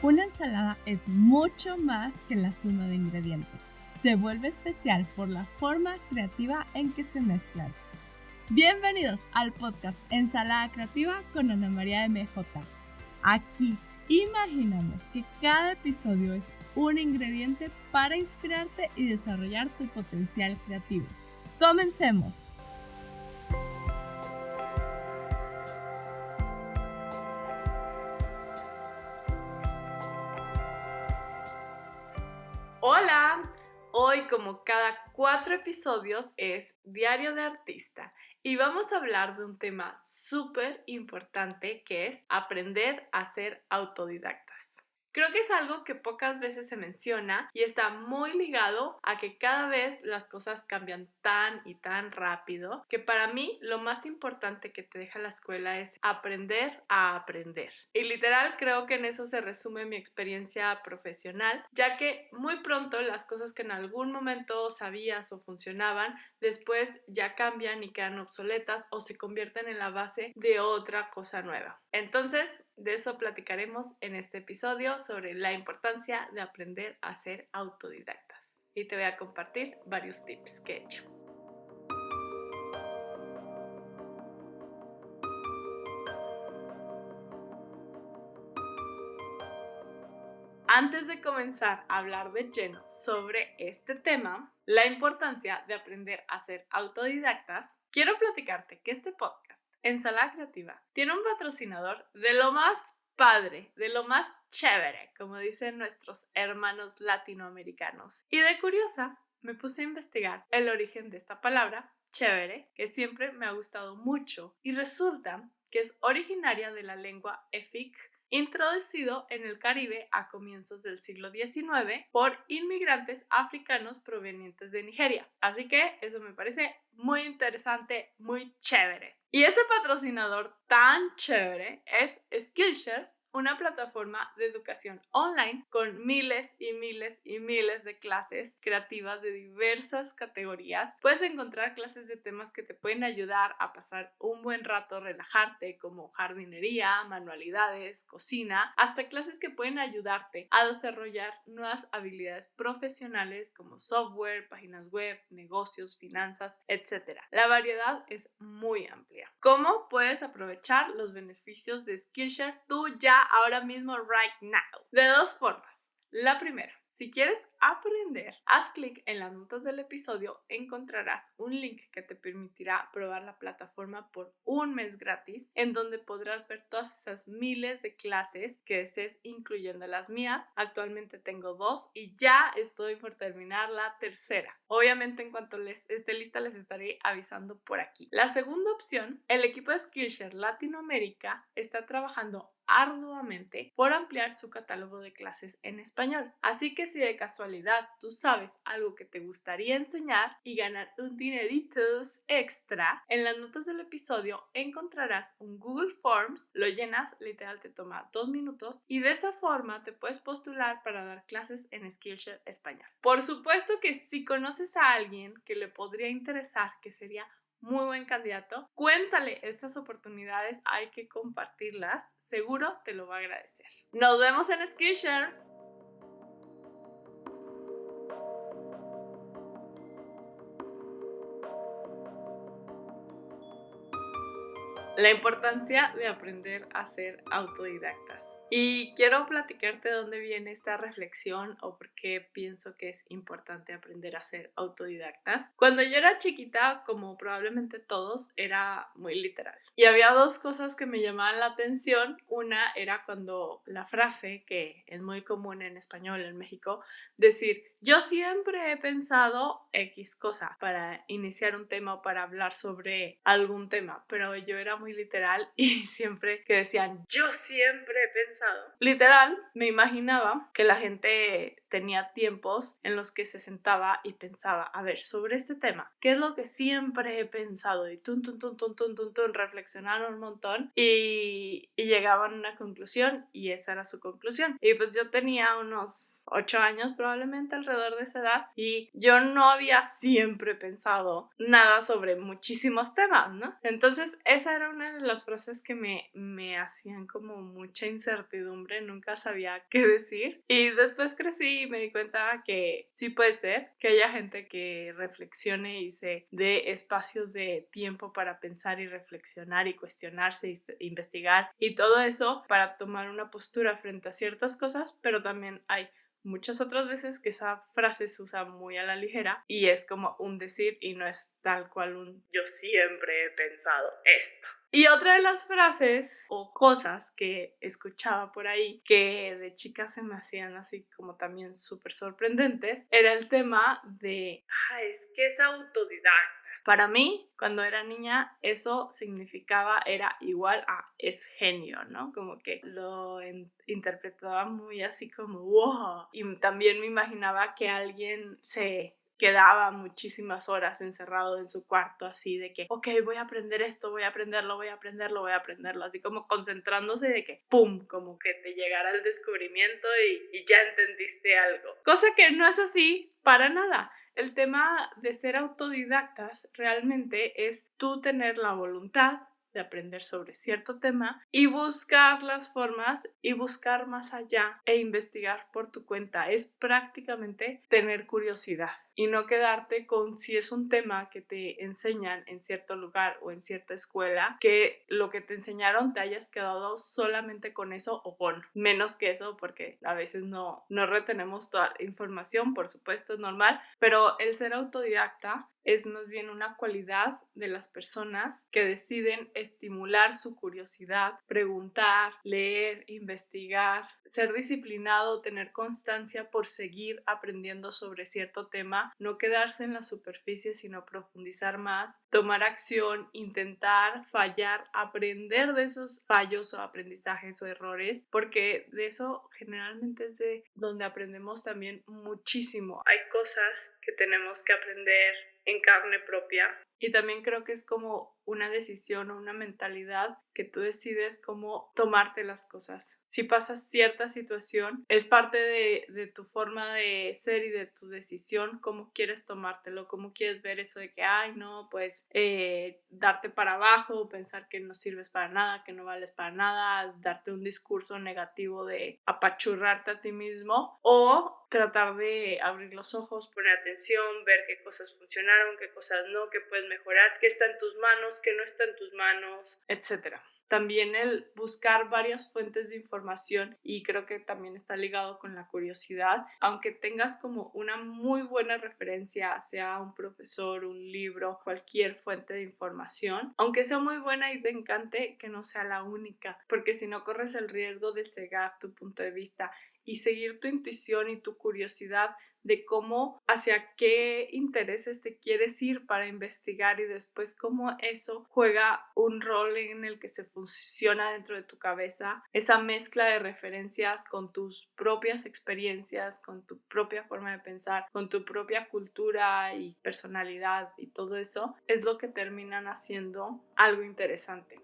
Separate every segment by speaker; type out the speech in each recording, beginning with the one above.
Speaker 1: Una ensalada es mucho más que la suma de ingredientes. Se vuelve especial por la forma creativa en que se mezclan. Bienvenidos al podcast Ensalada Creativa con Ana María MJ. Aquí imaginamos que cada episodio es un ingrediente para inspirarte y desarrollar tu potencial creativo. ¡Comencemos! Hola, hoy como cada 4 episodios es Diario de Artista y vamos a hablar de un tema súper importante que es aprender a ser autodidactas. Creo que es algo que pocas veces se menciona y está muy ligado a que cada vez las cosas cambian tan y tan rápido que para mí lo más importante que te deja la escuela es aprender a aprender. Y literal creo que en eso se resume mi experiencia profesional, ya que muy pronto las cosas que en algún momento sabías o funcionaban, después ya cambian y quedan obsoletas o se convierten en la base de otra cosa nueva. Entonces, de eso platicaremos en este episodio sobre la importancia de aprender a ser autodidactas. Y te voy a compartir varios tips que he hecho. Antes de comenzar a hablar de lleno sobre este tema, la importancia de aprender a ser autodidactas, quiero platicarte que este podcast, Ensalada Creativa, tiene un patrocinador de lo más padre, de lo más chévere, como dicen nuestros hermanos latinoamericanos. Y de curiosa, me puse a investigar el origen de esta palabra, chévere, que siempre me ha gustado mucho, y resulta que es originaria de la lengua efic, introducido en el Caribe a comienzos del siglo XIX por inmigrantes africanos provenientes de Nigeria. Así que eso me parece muy interesante, muy chévere. Y ese patrocinador tan chévere es Skillshare, una plataforma de educación online con miles y miles y miles de clases creativas de diversas categorías. Puedes encontrar clases de temas que te pueden ayudar a pasar un buen rato, relajarte, como jardinería, manualidades, cocina, hasta clases que pueden ayudarte a desarrollar nuevas habilidades profesionales como software, páginas web, negocios, finanzas, etc. La variedad es muy amplia. ¿Cómo puedes aprovechar los beneficios de Skillshare tú ya ahora mismo, right now? De dos formas. La primera, si quieres aprender, haz clic en las notas del episodio, encontrarás un link que te permitirá probar la plataforma por un mes gratis, en donde podrás ver todas esas miles de clases que desees, incluyendo las mías. Actualmente tengo 2 y ya estoy por terminar la tercera. Obviamente en cuanto esté lista les estaré avisando por aquí. La segunda opción, el equipo de Skillshare Latinoamérica está trabajando arduamente por ampliar su catálogo de clases en español. Así que si de casualidad tú sabes algo que te gustaría enseñar y ganar un dineritos extra, en las notas del episodio encontrarás un Google Forms, lo llenas, literal te toma 2 minutos y de esa forma te puedes postular para dar clases en Skillshare Español. Por supuesto que si conoces a alguien que le podría interesar, que sería muy buen candidato, cuéntale estas oportunidades, hay que compartirlas, seguro te lo va a agradecer. Nos vemos en Skillshare. La importancia de aprender a ser autodidactas. Y quiero platicarte de dónde viene esta reflexión o por qué pienso que es importante aprender a ser autodidactas. Cuando yo era chiquita, como probablemente todos, era muy literal. Y había dos cosas que me llamaban la atención. Una era cuando la frase, que es muy común en español en México, decir, yo siempre he pensado X cosa para iniciar un tema o para hablar sobre algún tema, pero yo era muy literal y siempre que decían, yo siempre he pensado, literal, me imaginaba que la gente tenía tiempos en los que se sentaba y pensaba, a ver, sobre este tema, ¿qué es lo que siempre he pensado? Y reflexionaron un montón y llegaban a una conclusión y esa era su conclusión. Y pues yo tenía unos 8 años probablemente alrededor de esa edad y yo no había siempre pensado nada sobre muchísimos temas, ¿no? Entonces esa era una de las frases que me hacían como mucha incertidumbre, nunca sabía qué decir y después crecí y me di cuenta que sí puede ser que haya gente que reflexione y se dé espacios de tiempo para pensar y reflexionar y cuestionarse y investigar y todo eso para tomar una postura frente a ciertas cosas, pero también hay muchas otras veces que esa frase se usa muy a la ligera y es como un decir y no es tal cual un yo siempre he pensado esto. Y otra de las frases o cosas que escuchaba por ahí que de chica se me hacían así como también súper sorprendentes era el tema de es que es autodidacta. Para mí, cuando era niña, eso significaba, era igual a es genio, ¿no? Como que lo interpretaba muy así como wow. Y también me imaginaba que alguien se quedaba muchísimas horas encerrado en su cuarto así de que, ok, voy a aprender esto, voy a aprenderlo, así como concentrándose de que, ¡pum!, como que te llegara el descubrimiento y ya entendiste algo. Cosa que no es así para nada. El tema de ser autodidactas realmente es tú tener la voluntad de aprender sobre cierto tema y buscar las formas y buscar más allá e investigar por tu cuenta. Es prácticamente tener curiosidad y no quedarte con si es un tema que te enseñan en cierto lugar o en cierta escuela, que lo que te enseñaron te hayas quedado solamente con eso o con menos que eso, porque a veces no retenemos toda la información, por supuesto es normal, pero el ser autodidacta es más bien una cualidad de las personas que deciden estimular su curiosidad, preguntar, leer, investigar, ser disciplinado, tener constancia por seguir aprendiendo sobre cierto tema, no quedarse en la superficie, sino profundizar más, tomar acción, intentar, fallar, aprender de esos fallos o aprendizajes o errores, porque de eso generalmente es de donde aprendemos también muchísimo. Hay cosas que tenemos que aprender en carne propia y también creo que es como una decisión o una mentalidad que tú decides cómo tomarte las cosas. Si pasas cierta situación, es parte de tu forma de ser y de tu decisión, cómo quieres tomártelo, cómo quieres ver eso de que, ay, no, pues darte para abajo, pensar que no sirves para nada, que no vales para nada, darte un discurso negativo de apachurrarte a ti mismo o tratar de abrir los ojos, poner atención, ver qué cosas funcionaron, qué cosas no, qué puedes mejorar, qué está en tus manos, qué no está en tus manos, etc. También el buscar varias fuentes de información y creo que también está ligado con la curiosidad, aunque tengas como una muy buena referencia, sea un profesor, un libro, cualquier fuente de información, aunque sea muy buena y te encante, que no sea la única, porque si no corres el riesgo de cegar tu punto de vista y seguir tu intuición y tu curiosidad de cómo, hacia qué intereses te quieres ir para investigar y después cómo eso juega un rol en el que se funciona dentro de tu cabeza, esa mezcla de referencias con tus propias experiencias, con tu propia forma de pensar, con tu propia cultura y personalidad y todo eso, es lo que terminan haciendo algo interesante.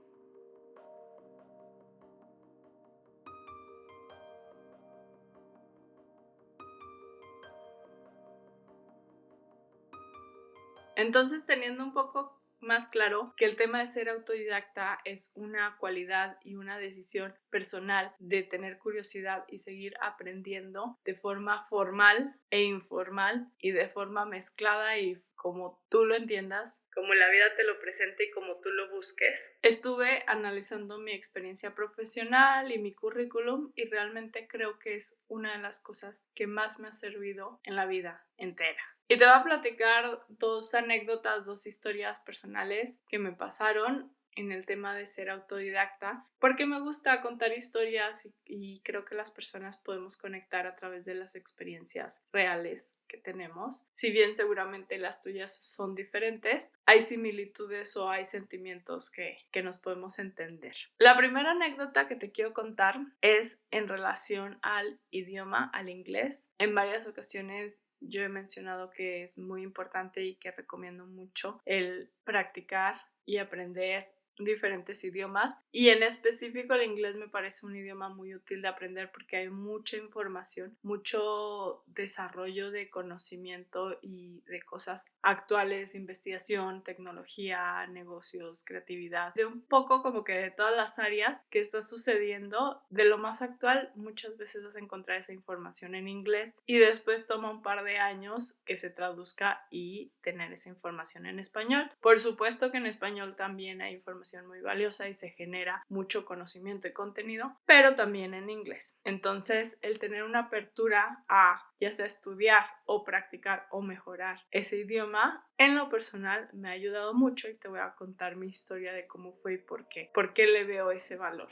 Speaker 1: Entonces, teniendo un poco más claro que el tema de ser autodidacta es una cualidad y una decisión personal de tener curiosidad y seguir aprendiendo de forma formal e informal y de forma mezclada y como tú lo entiendas, como la vida te lo presente y como tú lo busques. Estuve analizando mi experiencia profesional y mi currículum y realmente creo que es una de las cosas que más me ha servido en la vida entera. Y te voy a platicar 2 anécdotas, 2 historias personales que me pasaron en el tema de ser autodidacta porque me gusta contar historias y creo que las personas podemos conectar a través de las experiencias reales que tenemos. Si bien seguramente las tuyas son diferentes, hay similitudes o hay sentimientos que nos podemos entender. La primera anécdota que te quiero contar es en relación al idioma, al inglés. En varias ocasiones yo he mencionado que es muy importante y que recomiendo mucho el practicar y aprender diferentes idiomas, y en específico el inglés me parece un idioma muy útil de aprender porque hay mucha información, mucho desarrollo de conocimiento y de cosas actuales, investigación, tecnología, negocios, creatividad, de un poco como que de todas las áreas que está sucediendo. De lo más actual muchas veces vas a encontrar esa información en inglés y después toma un par de años que se traduzca y tener esa información en español. Por supuesto que en español también hay información muy valiosa y se genera mucho conocimiento y contenido, pero también en inglés. Entonces, el tener una apertura a ya sea estudiar o practicar o mejorar ese idioma, en lo personal me ha ayudado mucho y te voy a contar mi historia de cómo fue y por qué le veo ese valor.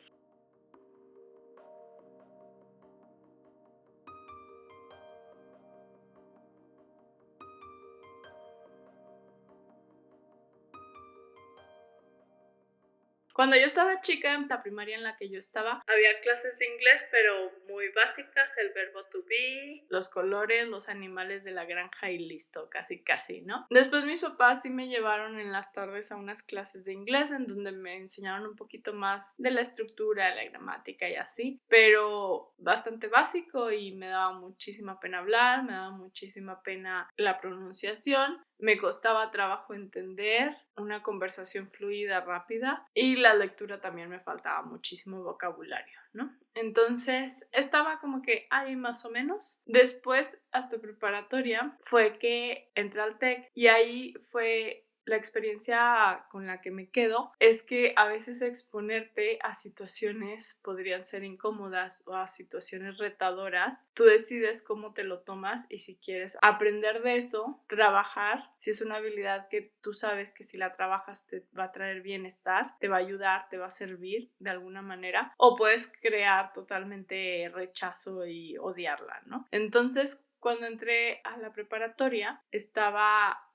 Speaker 1: Cuando yo estaba chica, en la primaria en la que yo estaba, había clases de inglés, pero muy básicas, el verbo to be, los colores, los animales de la granja y listo, casi casi, ¿no? Después mis papás sí me llevaron en las tardes a unas clases de inglés en donde me enseñaron un poquito más de la estructura, de la gramática y así, pero bastante básico y me daba muchísima pena hablar, me daba muchísima pena la pronunciación. Me costaba trabajo entender una conversación fluida, rápida, y la lectura también me faltaba muchísimo vocabulario, ¿no? Entonces estaba como que ahí más o menos. Después, hasta preparatoria, fue que entré al TEC y ahí fue la experiencia con la que me quedo, es que a veces exponerte a situaciones podrían ser incómodas o a situaciones retadoras. Tú decides cómo te lo tomas y si quieres aprender de eso, trabajar, si es una habilidad que tú sabes que si la trabajas te va a traer bienestar, te va a ayudar, te va a servir de alguna manera, o puedes crear totalmente rechazo y odiarla, ¿no? Entonces, cuando entré a la preparatoria,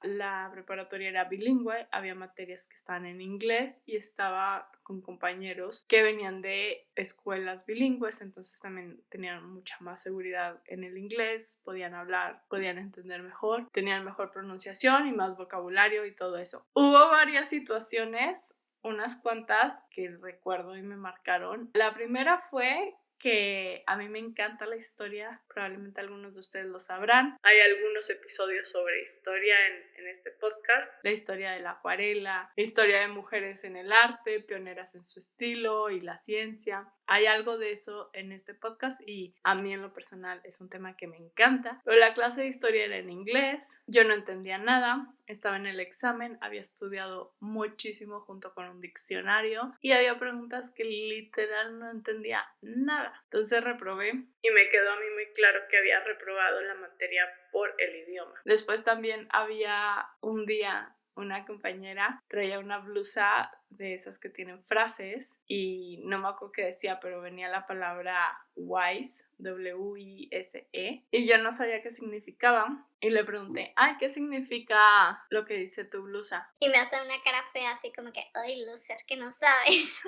Speaker 1: la preparatoria era bilingüe, había materias que estaban en inglés y estaba con compañeros que venían de escuelas bilingües, entonces también tenían mucha más seguridad en el inglés, podían hablar, podían entender mejor, tenían mejor pronunciación y más vocabulario y todo eso. Hubo varias situaciones, unas cuantas que recuerdo y me marcaron. La primera fue que a mí me encanta la historia, probablemente algunos de ustedes lo sabrán. Hay algunos episodios sobre historia en este podcast, la historia de la acuarela, la historia de mujeres en el arte, pioneras en su estilo y la ciencia. Hay algo de eso en este podcast y a mí en lo personal es un tema que me encanta. Pero la clase de historia era en inglés, yo no entendía nada, estaba en el examen, había estudiado muchísimo junto con un diccionario y había preguntas que literal no entendía nada. Entonces reprobé y me quedó a mí muy claro que había reprobado la materia por el idioma. Después también había un día una compañera traía una blusa de esas que tienen frases y no me acuerdo qué decía, pero venía la palabra wise, W-I-S-E, y yo no sabía qué significaba y le pregunté, ay, ¿qué significa lo que dice tu blusa?
Speaker 2: Y me hace una cara fea así como que, ay, loser, que no sabes.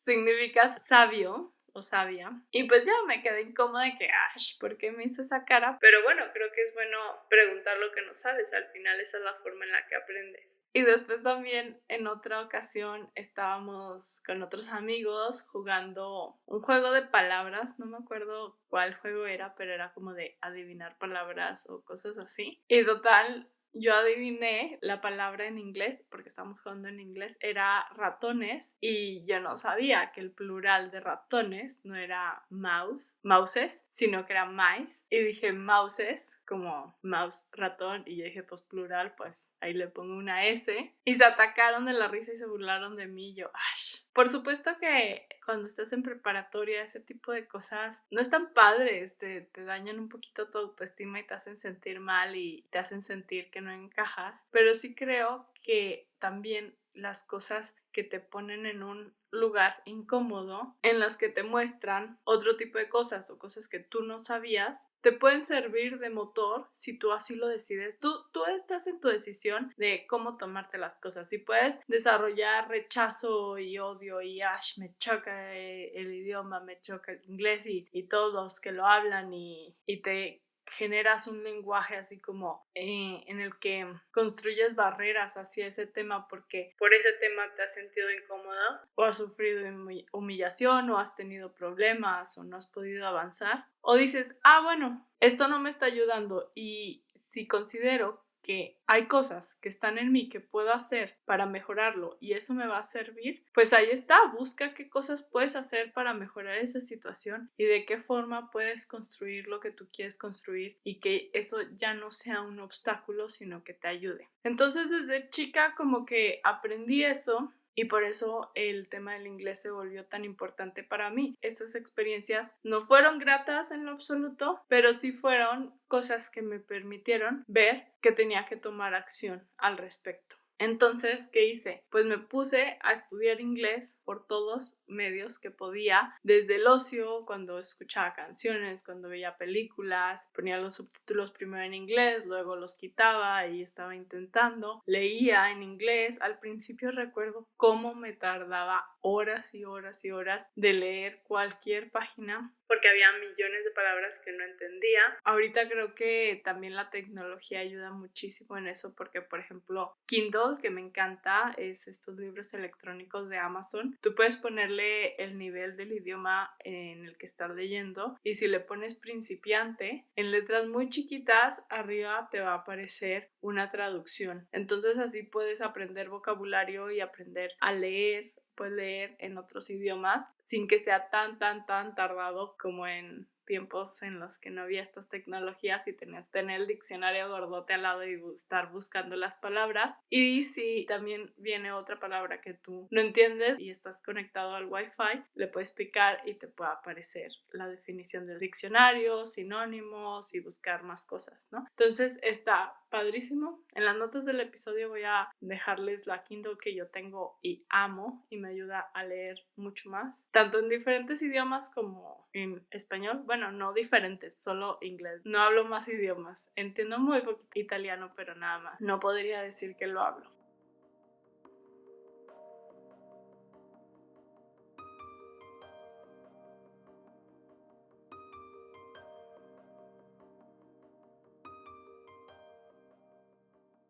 Speaker 1: Significa sabio o sabia. Y pues ya me quedé incómoda de que, ay, ¿por qué me hizo esa cara? Pero bueno, creo que es bueno preguntar lo que no sabes. Al final esa es la forma en la que aprendes. Y después también en otra ocasión estábamos con otros amigos jugando un juego de palabras, no me acuerdo cuál juego era, pero era como de adivinar palabras o cosas así. Y total, yo adiviné la palabra en inglés, porque estábamos jugando en inglés, era ratones y yo no sabía que el plural de ratones no era mouses, sino que era mice. Y dije mouses, como mouse, ratón, y yo dije pues plural, pues ahí le pongo una S. Y se atacaron de la risa y se burlaron de mí y yo, ay. Por supuesto que cuando estás en preparatoria ese tipo de cosas no están padres, te dañan un poquito tu autoestima y te hacen sentir mal y te hacen sentir que no encajas, pero sí creo que también las cosas que te ponen en un lugar incómodo, en las que te muestran otro tipo de cosas o cosas que tú no sabías, te pueden servir de motor si tú así lo decides. Tú estás en tu decisión de cómo tomarte las cosas. Si puedes desarrollar rechazo y odio y me choca el idioma, me choca el inglés y todos los que lo hablan y te generas un lenguaje así como en el que construyes barreras hacia ese tema porque por ese tema te has sentido incómoda o has sufrido humillación o has tenido problemas o no has podido avanzar, o dices, bueno, esto no me está ayudando, y si considero que hay cosas que están en mí que puedo hacer para mejorarlo y eso me va a servir, pues ahí está, busca qué cosas puedes hacer para mejorar esa situación y de qué forma puedes construir lo que tú quieres construir y que eso ya no sea un obstáculo, sino que te ayude. Entonces desde chica como que aprendí eso. Y por eso el tema del inglés se volvió tan importante para mí. Estas experiencias no fueron gratas en lo absoluto, pero sí fueron cosas que me permitieron ver que tenía que tomar acción al respecto. Entonces, ¿qué hice? Pues me puse a estudiar inglés por todos medios que podía, desde el ocio, cuando escuchaba canciones, cuando veía películas, ponía los subtítulos primero en inglés, luego los quitaba y estaba intentando, leía en inglés. Al principio recuerdo cómo me tardaba horas y horas y horas de leer cualquier página porque había millones de palabras que no entendía. Ahorita creo que también la tecnología ayuda muchísimo en eso porque, por ejemplo, Kindle, que me encanta, es estos libros electrónicos de Amazon. Tú puedes ponerle el nivel del idioma en el que estás leyendo y si le pones principiante, en letras muy chiquitas, arriba te va a aparecer una traducción. Entonces así puedes aprender vocabulario y aprender a leer. Puedes leer en otros idiomas sin que sea tan tardado como en tiempos en los que no había estas tecnologías y tenías que tener el diccionario gordote al lado y estar buscando las palabras. Y si también viene otra palabra que tú no entiendes y estás conectado al Wi-Fi, le puedes picar y te puede aparecer la definición del diccionario, sinónimos y buscar más cosas, ¿no? Entonces está padrísimo. En las notas del episodio voy a dejarles la Kindle que yo tengo y amo y me ayuda a leer mucho más, tanto en diferentes idiomas como en español. Bueno, no diferentes, solo inglés. No hablo más idiomas. Entiendo muy poquito italiano, pero nada más. No podría decir que lo hablo.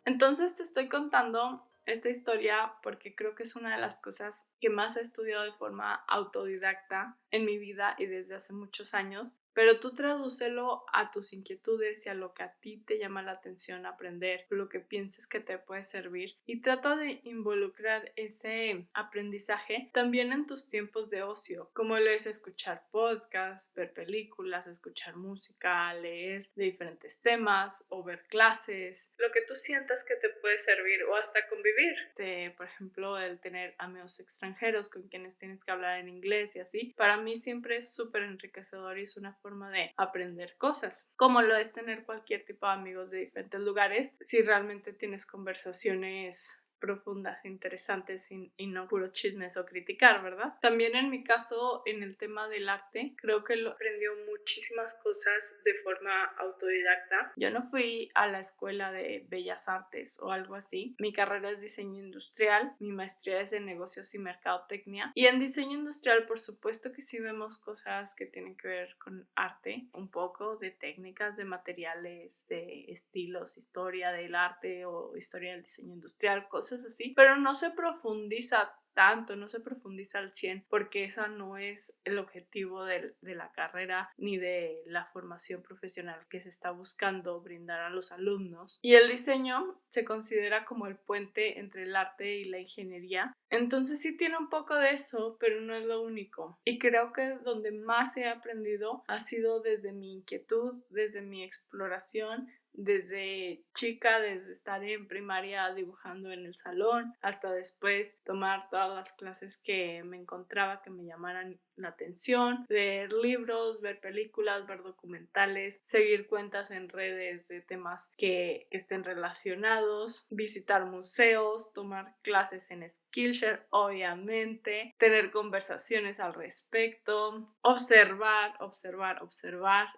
Speaker 1: Entonces te estoy contando esta historia porque creo que es una de las cosas que más he estudiado de forma autodidacta en mi vida y desde hace muchos años. Pero tú tradúcelo a tus inquietudes y a lo que a ti te llama la atención aprender, lo que pienses que te puede servir, y trata de involucrar ese aprendizaje también en tus tiempos de ocio, como lo es escuchar podcasts, ver películas, escuchar música, leer de diferentes temas o ver clases, lo que tú sientas que te puede servir o hasta convivir. Por ejemplo, el tener amigos extranjeros con quienes tienes que hablar en inglés y así, para mí siempre es súper enriquecedor y es una forma de aprender cosas, como lo es tener cualquier tipo de amigos de diferentes lugares si realmente tienes conversaciones profundas, interesantes y no puros chismes o criticar, ¿verdad? También en mi caso, en el tema del arte, creo que lo aprendió muchísimas cosas de forma autodidacta. Yo no fui a la escuela de Bellas Artes o algo así. Mi carrera es diseño industrial, mi maestría es en negocios y mercadotecnia, y en diseño industrial por supuesto que sí vemos cosas que tienen que ver con arte, un poco de técnicas, de materiales, de estilos, historia del arte o historia del diseño industrial, cosas así, pero no se profundiza tanto, no se profundiza al 100 porque esa no es el objetivo de la carrera ni de la formación profesional que se está buscando brindar a los alumnos. Y el diseño se considera como el puente entre el arte y la ingeniería, entonces sí tiene un poco de eso, pero no es lo único. Y creo que donde más he aprendido ha sido desde mi inquietud, desde mi exploración, desde chica, desde estar en primaria dibujando en el salón, hasta después tomar todas las clases que me encontraba que me llamaran la atención, leer libros, ver películas, ver documentales, seguir cuentas en redes de temas que estén relacionados, visitar museos, tomar clases en Skillshare, obviamente, tener conversaciones al respecto, observar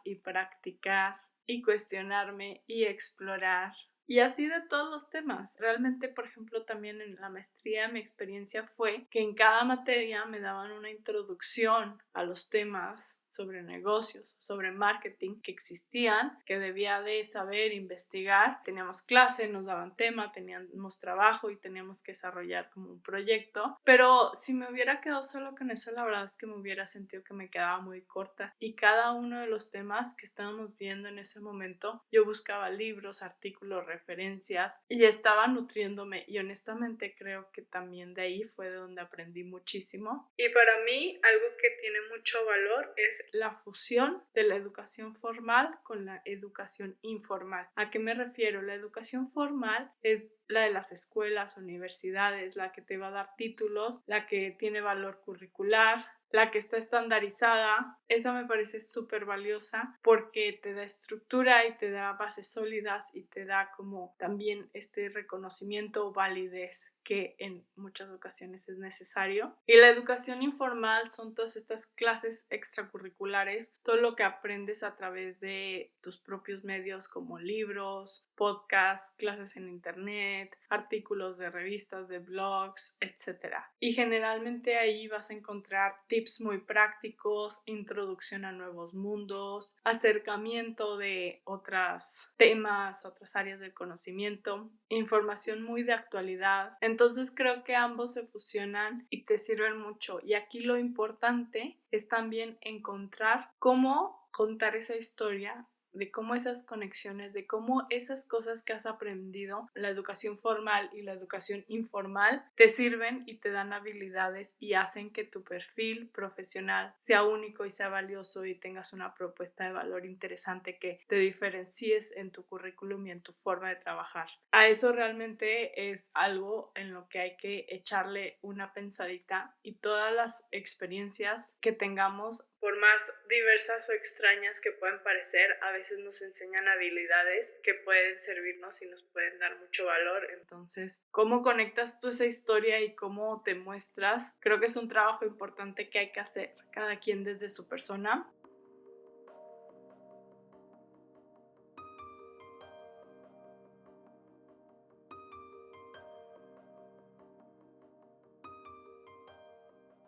Speaker 1: y practicar y cuestionarme y explorar. Y así de todos los temas. Realmente, por ejemplo, también en la maestría mi experiencia fue que en cada materia me daban una introducción a los temas sobre negocios, sobre marketing que existían, que debía de saber investigar. Teníamos clase, nos daban tema, teníamos trabajo y teníamos que desarrollar como un proyecto, pero si me hubiera quedado solo con eso, la verdad es que me hubiera sentido que me quedaba muy corta, y cada uno de los temas que estábamos viendo en ese momento, yo buscaba libros, artículos, referencias y estaba nutriéndome, y honestamente creo que también de ahí fue de donde aprendí muchísimo. Y para mí algo que tiene mucho valor es la fusión de la educación formal con la educación informal. ¿A qué me refiero? La educación formal es la de las escuelas, universidades, la que te va a dar títulos, la que tiene valor curricular, la que está estandarizada. Esa me parece súper valiosa porque te da estructura y te da bases sólidas y te da como también este reconocimiento o validez que en muchas ocasiones es necesario. Y la educación informal son todas estas clases extracurriculares, todo lo que aprendes a través de tus propios medios como libros, podcasts, clases en internet, artículos de revistas, de blogs, etc. Y generalmente ahí vas a encontrar tips muy prácticos, introducción a nuevos mundos, acercamiento de otros temas, otras áreas del conocimiento, información muy de actualidad. Entonces creo que ambos se fusionan y te sirven mucho. Y aquí lo importante es también encontrar cómo contar esa historia, de cómo esas conexiones, de cómo esas cosas que has aprendido, la educación formal y la educación informal, te sirven y te dan habilidades y hacen que tu perfil profesional sea único y sea valioso y tengas una propuesta de valor interesante que te diferencies en tu currículum y en tu forma de trabajar. A eso realmente es algo en lo que hay que echarle una pensadita, y todas las experiencias que tengamos, por más diversas o extrañas que puedan parecer, a veces nos enseñan habilidades que pueden servirnos y nos pueden dar mucho valor. Entonces, ¿cómo conectas tú esa historia y cómo te muestras? Creo que es un trabajo importante que hay que hacer cada quien desde su persona.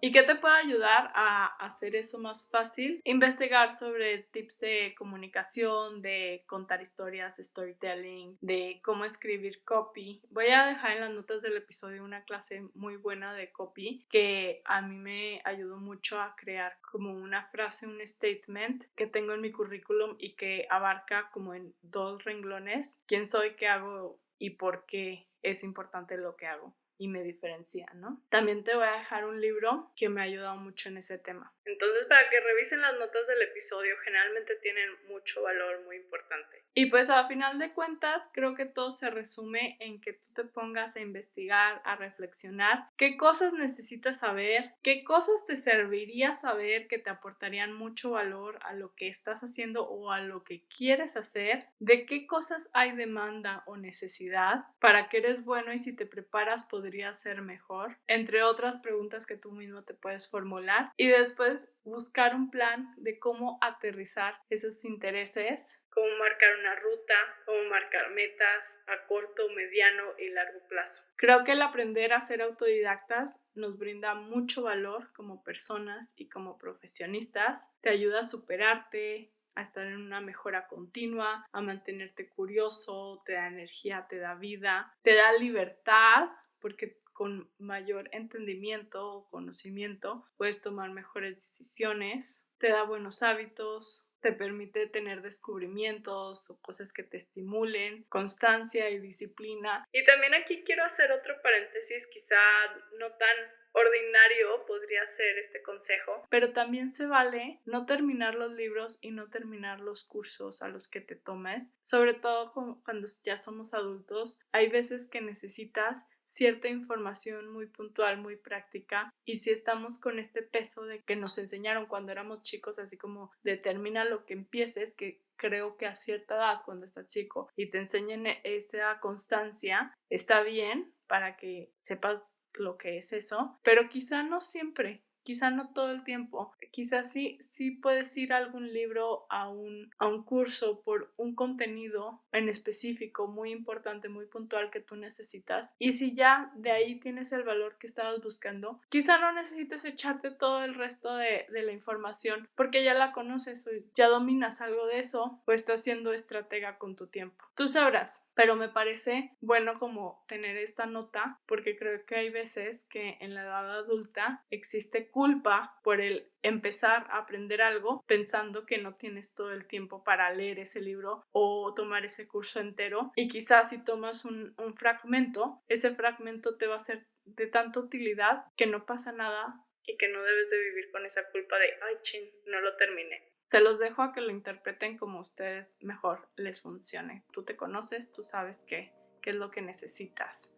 Speaker 1: ¿Y qué te puede ayudar a hacer eso más fácil? Investigar sobre tips de comunicación, de contar historias, storytelling, de cómo escribir copy. Voy a dejar en las notas del episodio una clase muy buena de copy que a mí me ayudó mucho a crear como una frase, un statement que tengo en mi currículum y que abarca como en 2 renglones quién soy, qué hago y por qué es importante lo que hago y me diferencia, ¿no? También te voy a dejar un libro que me ha ayudado mucho en ese tema. Entonces, para que revisen las notas del episodio, generalmente tienen mucho valor, muy importante. Y pues a final de cuentas, creo que todo se resume en que tú te pongas a investigar, a reflexionar qué cosas necesitas saber, qué cosas te serviría saber que te aportarían mucho valor a lo que estás haciendo o a lo que quieres hacer, de qué cosas hay demanda o necesidad, para qué eres bueno y si te preparas podrías ser mejor, entre otras preguntas que tú mismo te puedes formular, y después buscar un plan de cómo aterrizar esos intereses, cómo marcar una ruta, cómo marcar metas a corto, mediano y largo plazo. Creo que el aprender a ser autodidactas nos brinda mucho valor como personas y como profesionistas. Te ayuda a superarte, a estar en una mejora continua, a mantenerte curioso, te da energía, te da vida, te da libertad, porque con mayor entendimiento o conocimiento puedes tomar mejores decisiones, te da buenos hábitos, te permite tener descubrimientos o cosas que te estimulen, constancia y disciplina. Y también aquí quiero hacer otro paréntesis, quizá no tan ordinario podría ser este consejo, pero también se vale no terminar los libros y no terminar los cursos a los que te tomes, sobre todo cuando ya somos adultos. Hay veces que necesitas cierta información muy puntual, muy práctica, y si estamos con este peso de que nos enseñaron cuando éramos chicos, así como determina lo que empieces, que creo que a cierta edad cuando estás chico y te enseñen esa constancia, está bien para que sepas lo que es eso, pero quizá no siempre, quizá no todo el tiempo, quizá sí puedes ir a algún libro, a un curso por un contenido en específico muy importante, muy puntual que tú necesitas, y si ya de ahí tienes el valor que estabas buscando, quizá no necesites echarte todo el resto de la información porque ya la conoces o ya dominas algo de eso o estás siendo estratega con tu tiempo. Tú sabrás, pero me parece bueno como tener esta nota porque creo que hay veces que en la edad adulta existe culpa por el empezar a aprender algo pensando que no tienes todo el tiempo para leer ese libro o tomar ese curso entero, y quizás si tomas un fragmento, ese fragmento te va a ser de tanta utilidad que no pasa nada y que no debes de vivir con esa culpa de ay chin, no lo terminé. Se los dejo a que lo interpreten como a ustedes mejor les funcione. Tú te conoces, tú sabes qué es lo que necesitas.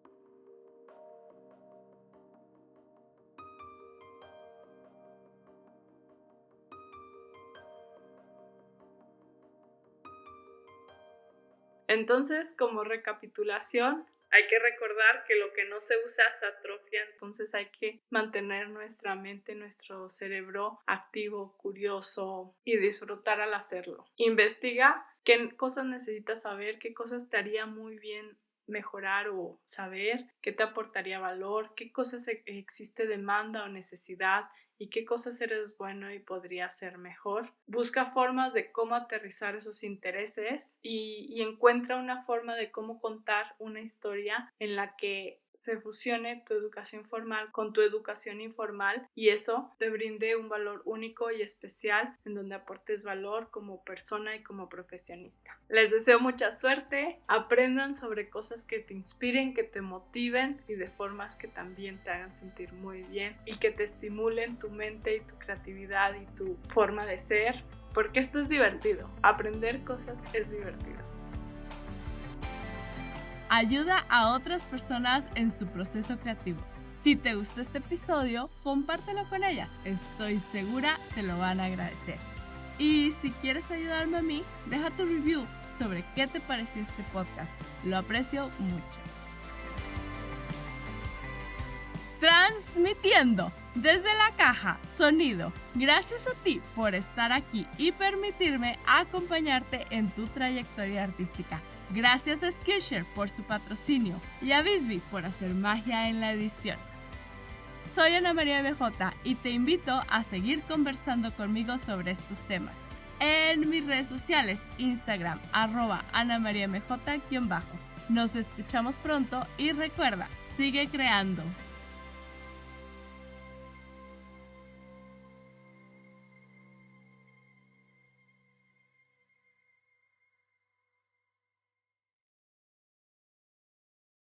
Speaker 1: Entonces, como recapitulación, hay que recordar que lo que no se usa se atrofia, entonces hay que mantener nuestra mente, nuestro cerebro activo, curioso y disfrutar al hacerlo. Investiga qué cosas necesitas saber, qué cosas te haría muy bien mejorar o saber, qué te aportaría valor, qué cosas existe demanda o necesidad y qué cosas eres bueno y podría ser mejor. Busca formas de cómo aterrizar esos intereses y encuentra una forma de cómo contar una historia en la que se fusione tu educación formal con tu educación informal y eso te brinde un valor único y especial en donde aportes valor como persona y como profesionista. Les deseo mucha suerte, aprendan sobre cosas que te inspiren, que te motiven y de formas que también te hagan sentir muy bien y que te estimulen tu mente y tu creatividad y tu forma de ser, porque esto es divertido, aprender cosas es divertido.
Speaker 3: Ayuda a otras personas en su proceso creativo. Si te gustó este episodio, compártelo con ellas. Estoy segura te lo van a agradecer. Y si quieres ayudarme a mí, deja tu review sobre qué te pareció este podcast. Lo aprecio mucho. Transmitiendo desde la caja sonido. Gracias a ti por estar aquí y permitirme acompañarte en tu trayectoria artística. Gracias a Skillshare por su patrocinio y a Bisbee por hacer magia en la edición. Soy Ana María MJ y te invito a seguir conversando conmigo sobre estos temas en mis redes sociales, Instagram, @AnaMariaMJ_. Nos escuchamos pronto y recuerda, sigue creando.